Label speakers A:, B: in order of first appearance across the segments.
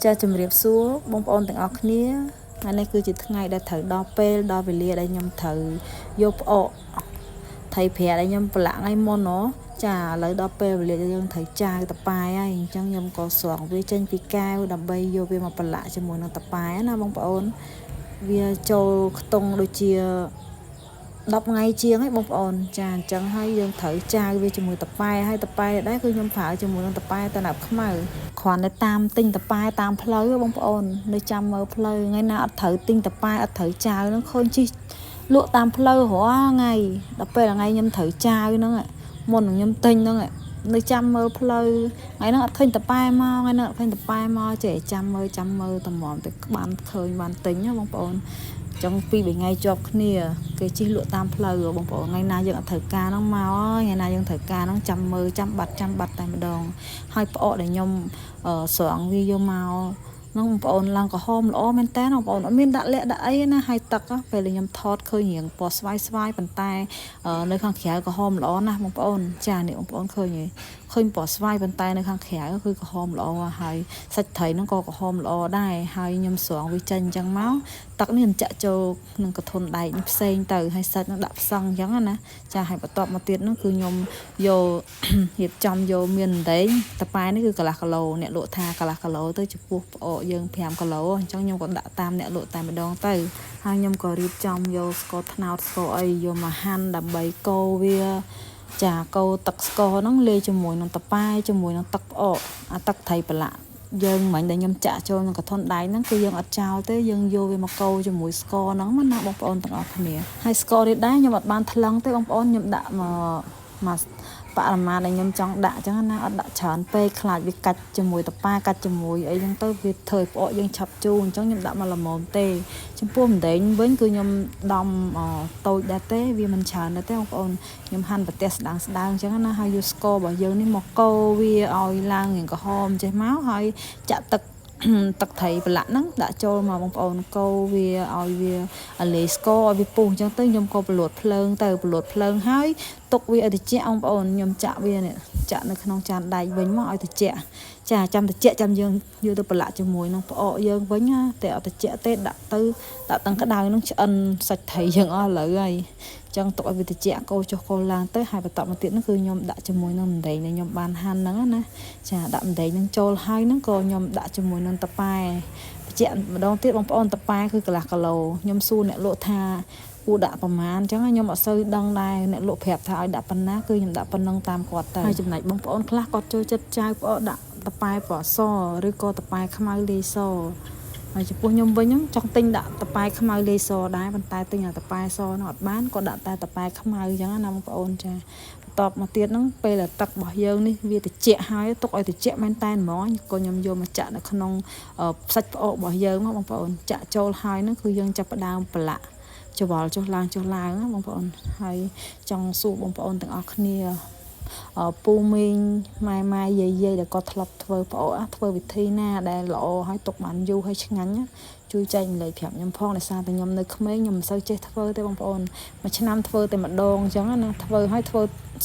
A: ចាជំរាបសួរបងប្អូនទាំងអស់គ្នាថ្ងៃនេះគឺជាថ្ងៃដែលត្រូវដល់ពេលដល់វេលាដែលខ្ញុំត្រូវយកផ្អកថៃប្រាដែលខ្ញុំប្រឡាក់ថ្ងៃមុនចាឥឡូវដល់ពេលវេលាដែលយើងត្រូវចាវតប៉ែហើយអញ្ចឹងខ្ញុំក៏ស្រង់វាចេញពីកែវដើម្បីយកវាមកប្រឡាក់ជាមួយនឹងតប៉ែណាបងប្អូនវាចូលខ្ទង់ដូចជា10ថ្ងៃជាងហើយបងប្អូនចាអញ្ចឹងហើយយើងត្រូវចាវវាជាមួយតប៉ែហើយតប៉ែដែរគឺខ្ញុំប្រើជាមួយនឹងតប៉ែតណាប់ខ្មៅគ្រាន់តែតាមទិញតប៉ែតាមផ្លូវបងប្អូននៅចាំមើលផ្លូវថ្ងៃណាអត់ត្រូវទិញតប៉ែអត់ត្រូវចាវហ្នឹងឃើញជិះលក់តាមផ្លូវរាល់ថ្ងៃដល់ពេលថ្ងៃខ្ញុំត្រូវចាវហ្នឹងមុនខ្ញុំទិញហ្នឹងនៅចាំមើលផ្លូវថ្ងៃហ្នឹងអត់ឃើញតប៉ែមកថ្ងៃហ្នឹងអត់ឃើញតប៉ែមកចេះចាំមើលតម្រាំតែបានឃើញបានទិញណាបងប្អូនចង់2 3ថ្ងៃជាប់គ្នាគេជិះលក់តាមផ្លូវបងប្អូនថ្ងៃណាយើងអត់ត្រូវការហ្នឹងមកថ្ងៃណាយើងត្រូវការហ្នឹងចាំមើលចាំបាត់តែម្ដងហើយផ្អកដែលខ្ញុំស្រង់វាយកមកហ្នឹងបងប្អូនឡើងក្រហមល្អមែនតើបងប្អូនអត់មានដាក់លក្ខដាក់អីណាហើយទឹកពេលខ្ញុំថតឃើញរៀងពណ៌ស្វាយប៉ុន្តែនៅខាងក្រៅក្រហមល្អណាស់បងប្អូនចានេះបងប្អូនឃើញពណ៌ស្វាយប៉ុន្តែនៅខាងក្រៅគឺក្រហមល្អហើយសាច់ត្រីហ្នឹងក៏ក្រហមល្អដែរហើយខ្ញុំស្រង់វាចេញអញ្ចឹងមកទឹកនេះចាក់ចូលនឹងកធុនដែកផ្សេងទៅហើយសាច់នឹងដាក់ផ្សឹងអញ្ចឹងណាចាហើយបន្ទាប់មកទៀតហ្នឹងគឺខ្ញុំយករៀបចំយកមានដែងតប៉ែនេះគឺកន្លះគីឡូអ្នកលក់ថាកន្លះគីឡូទៅចំពោះផ្អកយើង5គីឡូអញ្ចឹងខ្ញុំក៏ដាក់តាមអ្នកលក់តែម្ដងទៅហើយខ្ញុំក៏រៀបចំយកស្ករត្នោតស្ករអីយកមកហាន់ដើម្បីកូរវាចាកូរទឹកស្ករហ្នឹងលាយជាមួយនឹងតប៉ែជាមួយនឹងទឹកផ្អកអាទឹកត្រីប្រឡាក់យើងមិញដែលខ្ញុំចាក់ចូលក្នុងកធុនដែកហ្នឹងគឺយើងអត់ចោលទេយើងយកវាមកកូរជាមួយស្ករហ្នឹងណាបងប្អូនទាំងអស់គ្នាហើយស្ករនេះដែរខ្ញុំអត់បានថ្លឹងទេបងប្អូនខ្ញុំដាក់មកបរិមាណដែលខ្ញុំចង់ដាក់អញ្ចឹងណាអត់ដាក់ច្រើនពេកខ្លាចវាកាច់ជាមួយតប៉ែកាច់ជាមួយអីហ្នឹងទៅវាធ្វើឲ្យផ្អកយើងឆាប់ជូរអញ្ចឹងខ្ញុំដាក់មកល្មមទេចំពោះម្ដែងវិញគឺខ្ញុំដំតូចដែរទេវាមិនច្រើនដែរទេបងប្អូនខ្ញុំហាន់ប្រទេសស្ដើងអញ្ចឹងណាហើយយកស្កររបស់យើងនេះមកកូរវាឲ្យឡើងរាងក្រហមចេះមកហើយចាក់ទឹកត្រីប្រឡាក់ហ្នឹងដាក់ចូលមកបងប្អូនកូរវាឲ្យវាអាឡេស្ករឲ្យវាពុះអញ្ចឹងទៅខ្ញុំក៏ប្រឡូតភ្លើងហើយទុកវាឲ្យត្រជាក់បងប្អូនខ្ញុំចាក់វានេះចាក់នៅក្នុងចានដែកវិញមកឲ្យត្រជាក់ចាចាំត្រជាក់ចាំយើងយកទៅប្រឡាក់ជាមួយនឹងផ្អកយើងវិញណាតែអត់ត្រជាក់ទេដាក់ទាំងក្តៅនឹងឆ្អិនសាច់ត្រីយើងអស់ឥឡូវហើយចឹងទុកឲ្យវាត្រជាក់កូរចុះកូរឡើងទៅហើយបន្តមកទៀតហ្នឹងគឺខ្ញុំដាក់ជាមួយនឹងម្ដែងដែលខ្ញុំបានហាន់ហ្នឹងណាចាដាក់ម្ដែងហ្នឹងចូលហើយហ្នឹងក៏ខ្ញុំដាក់ជាមួយនឹងតប៉ែត្រជាក់ម្ដងទៀតបងប្អូនតប៉ែគឺកន្លះគីឡូខ្ញុំសួរអ្នកលក់ថាគួរដាក់ប្រមាណអញ្ចឹងខ្ញុំអត់សូវដឹងដែរអ្នកលក់ប្រាប់ថាឲ្យដាក់ប៉ុណ្ណាគឺខ្ញុំដាក់ប៉ុណ្ណឹងតាមគាត់ទៅហើយចំណែកបងប្អូនខ្លះគាត់ចូលចិត្តចាវផ្អកដាក់តប៉ែពណ៌សឬក៏តប៉ែខ្មៅលាយសហើយចំពោះខ្ញុំវិញហ្នឹងចង់ទិញដាក់តប៉ែខ្មៅលាយសដែរប៉ុន្តែទិញអាតប៉ែសហ្នឹងអត់បានក៏ដាក់តែតប៉ែខ្មៅអញ្ចឹងណាបងប្អូនចាបន្ទាប់មកទៀតហ្នឹងពេលដែលទឹករបស់យើងនេះវាត្រជាក់ហើយទុកឲ្យត្រជាក់មែនតែនហ្មងក៏ខ្ញុំយកមកចាក់នៅក្នុងសាច់ផ្អករបស់យើងមកបងប្អូនចាក់ចូលហើយហ្នឹងគឺយើងចាប់ផ្ដើមប្រឡាក់ច្វល់ចុះឡើងណាបងប្អូនហើយចង់សួរបងប្អូនទាំងអស់គ្នាពូមីងម៉ែយាយដែលគាត់ធ្លាប់ធ្វើផ្អកធ្វើវិធីណាដែលល្អហើយទុកបានយូរហើយឆ្ងាញ់ជួយចែកម្លែកប្រាប់ខ្ញុំផងដោយសារតែខ្ញុំនៅក្មេងខ្ញុំមិនសូវចេះធ្វើទេបងប្អូនមួយឆ្នាំធ្វើតែម្ដងអញ្ចឹងណាធ្វើ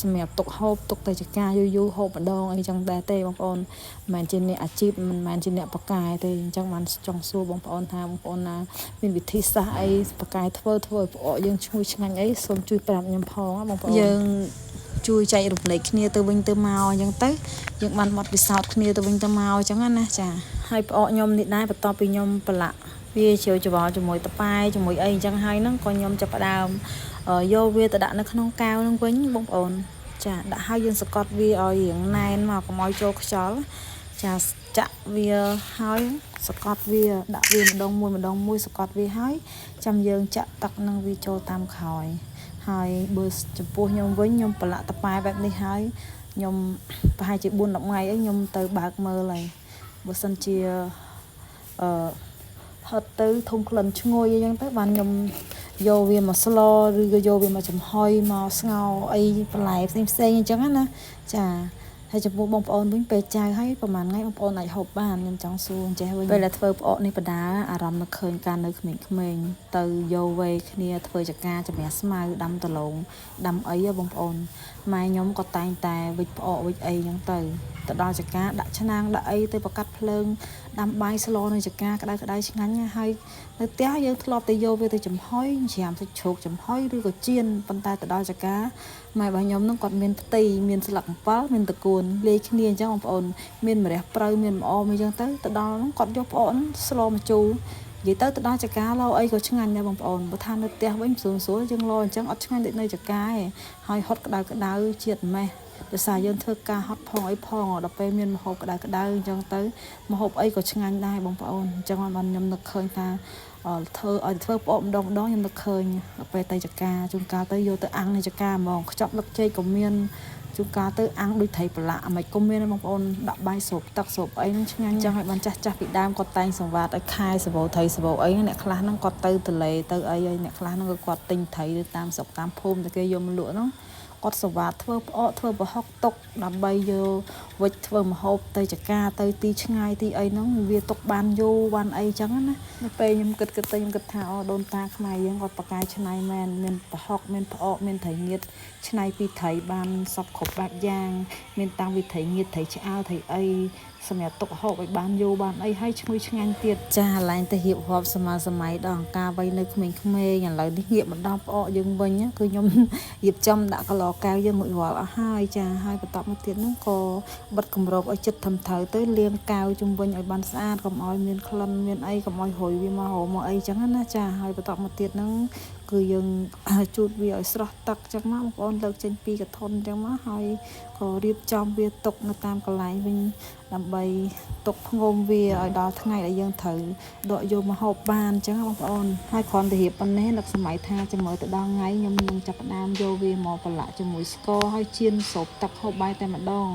A: សម្រាប់ទុកហូបទុកតែចកាយូរហូបម្ដងអីចឹងដែរទេបងប្អូនមិនមែនជាអ្នកអាជីពមិនមែនជាអ្នកបកកែទេអញ្ចឹងបានចង់សួរបងប្អូនថាបងប្អូនណាមានវិធីសាស្ត្រអីបកកែធ្វើឲ្យផ្អកយើងឈ្ងុយឆ្ងាញ់អីសូមជួយប្រាប់ខ្ញុំផងបងប្អូនយើងជួយចែករំលែកគ្នាទៅវិញទៅមកអញ្ចឹងទៅយើងបានបត់ពិសោធន៍គ្នាទៅវិញទៅមកអញ្ចឹងណាចាហើយផ្អកខ្ញុំនេះដែរបន្ទាប់ពីខ្ញុំប្រឡាក់វាជ្រៅច្បល់ជាមួយតប៉ែជាមួយអីអញ្ចឹងហើយហ្នឹងក៏ខ្ញុំចាប់ផ្ដើមយកវាទៅដាក់នៅក្នុងកែវហ្នឹងវិញបងប្អូនចាដាក់ឲ្យយើងសកត់វាឲ្យរៀងណែនមកកុំឲ្យចូលខ្យល់ចាចាក់វាហើយសកត់វាដាក់វាម្ដងមួយសកត់វាហើយចាំយើងចាក់ទឹកនឹងវាចូលតាមក្រោយហើយបើចំពោះខ្ញុំវិញខ្ញុំប្រឡាក់តប៉ែបែបនេះហើយខ្ញុំប្រហែលជា4-10ថ្ងៃអីខ្ញុំទៅបើកមើលហើយបើសិនជាហត់ទៅធំក្លិនឈ្ងុយអីចឹងទៅបានខ្ញុំយកវាមកស្លឬក៏យកវាមកចំហុយមកស្ងោរអីបន្លែផ្សេងអញ្ចឹងណាចាហើយចំពោះបងប្អូនវិញពេលចាវហើយប្រហែលថ្ងៃបងប្អូនអាចហូបបានខ្ញុំចង់សួរអញ្ចេះវិញពេលដែលធ្វើផ្អកនេះបដាអារម្មណ៍នឹកឃើញការនៅក្មេងៗទៅយកវេគ្នាធ្វើចកាចម្រាស់ស្មៅដាំដលងដាំអីបងប្អូនម៉ែខ្ញុំក៏តែងតែវិចផ្អកវិចអីអញ្ចឹងទៅ ទៅដល់ចកាដាក់ឆ្នាំងដាក់អីទៅប្រកាត់ភ្លើងដាំបាយស្លនៅចកាក្តៅក្តៅឆ្ងាញ់ហើយនៅផ្ទះយើងធ្លាប់តែយកវាទៅចំហុយច្រាមសាច់ជ្រូកចំហុយឬក៏ចៀនប៉ុន្តែទៅដល់ចកាម៉ែរបស់ខ្ញុំហ្នឹងគាត់មានផ្ទៃមានស្លឹកអំពិលមានតកួនលាយគ្នាអញ្ចឹងបងប្អូនមានម្រះព្រៅមានម្អមអីចឹងទៅដល់ហ្នឹងគាត់យកផ្អកហ្នឹងស្លម្ជូរនិយាយទៅដល់ចកាឡអីក៏ឆ្ងាញ់ដែរបងប្អូនបើថានៅផ្ទះវិញស្រួលយើងឡអញ្ចឹងអត់ឆ្ងាញ់ដូចនៅចកាឯងហើយហត់ក្តៅជាតិម៉េះដោយសារយើងធ្វើការហត់ផងអីផងដល់ពេលមានម្ហូបក្តៅអញ្ចឹងទៅម្ហូបអីក៏ឆ្ងាញ់ដែរបងប្អូនអញ្ចឹងបានខ្ញុំនឹកឃើញថាធ្វើផ្អកម្ដងខ្ញុំនឹកឃើញដល់ពេលទៅចកាជួនកាលទៅយកទៅអាំងនៅចកាហ្មងខ្ចប់លឹកចេកក៏មានជួនកាលទៅអាំងដូចត្រីប្រឡាក់មិនក៏មានបងប្អូនដាក់បាយស្រូបទឹកស្រូបអីហ្នឹងឆ្ងាញ់ចឹងឲ្យបានចាស់ពីដើមគាត់តែងសង្វាតឲ្យខែសបោត្រីសបោអីអ្នកខ្លះហ្នឹងគាត់ទៅទលេទៅអីហើយអ្នកខ្លះហ្នឹងក៏គាត់ទិញត្រីទៅតាមស្រុកតាមភូមិតែគេយកមកលក់ហ្នឹងគាត់សង្វាតធ្វើផ្អកធ្វើប្រហុកទុកដើម្បីយកវិចធ្វើម្ហូបទៅចកាទៅទីឆ្ងាយទីអីហ្នឹងវាទុកបានយូរបានអីចឹងណាដល់ពេលខ្ញុំគិតទៅខ្ញុំគិតថាដូនតាខ្មែរយើងគាត់បកកាយឆ្នៃមែនមានប្រហុកមានផ្អកមានត្រីងៀតឆ្នៃពីត្រីបានសពគ្រប់បែបយ៉ាងមានតាំងពីត្រីងៀតត្រីឆ្អើរត្រីអីសម្រាប់ទុកហូបឲ្យបានយូរបានអីហើយឈ្ងុយឆ្ងាញ់ទៀតចាឡើងទៅរៀបរាប់សម័យដល់អង្ការវ័យនៅក្មេងៗឥឡូវនេះងាកមកដល់ផ្អកយើងវិញគឺខ្ញុំរៀបចំដាក់កន្លកែវយើងរួចរាល់អស់ហើយចាហើយបន្តមកទៀតហ្នឹងក៏បិទគម្របឲ្យចិត្តធំត្រូវទៅលាងកែវជុំវិញឲ្យបានស្អាតកុំឲ្យមានក្លិនមានអីកុំឲ្យរុយវាមកហូរមកអីចឹងណាចាហើយបន្តមកទៀតហ្នឹងគឺយើងជូតវាឲ្យស្រស់ទឹកចឹងមកបងប្អូនលើកចេញពីកធន់ចឹងមកហើយក៏រៀបចំវាទុកនៅតាមកន្លែងវិញដើម្បីទុកផ្ងុំវាឲ្យដល់ថ្ងៃដែលយើងត្រូវដកយកមកហូបបានចឹងបងប្អូនហើយគ្រាន់តែរៀបប៉ុណ្ណេះនឹកសម័យថាចាំមើលទៅដល់ថ្ងៃខ្ញុំនឹងចាប់ផ្ដើមយកវាមកប្រឡាក់ជាមួយស្ករហើយចៀនស្រូបទឹកហូបបាយតែម្ដង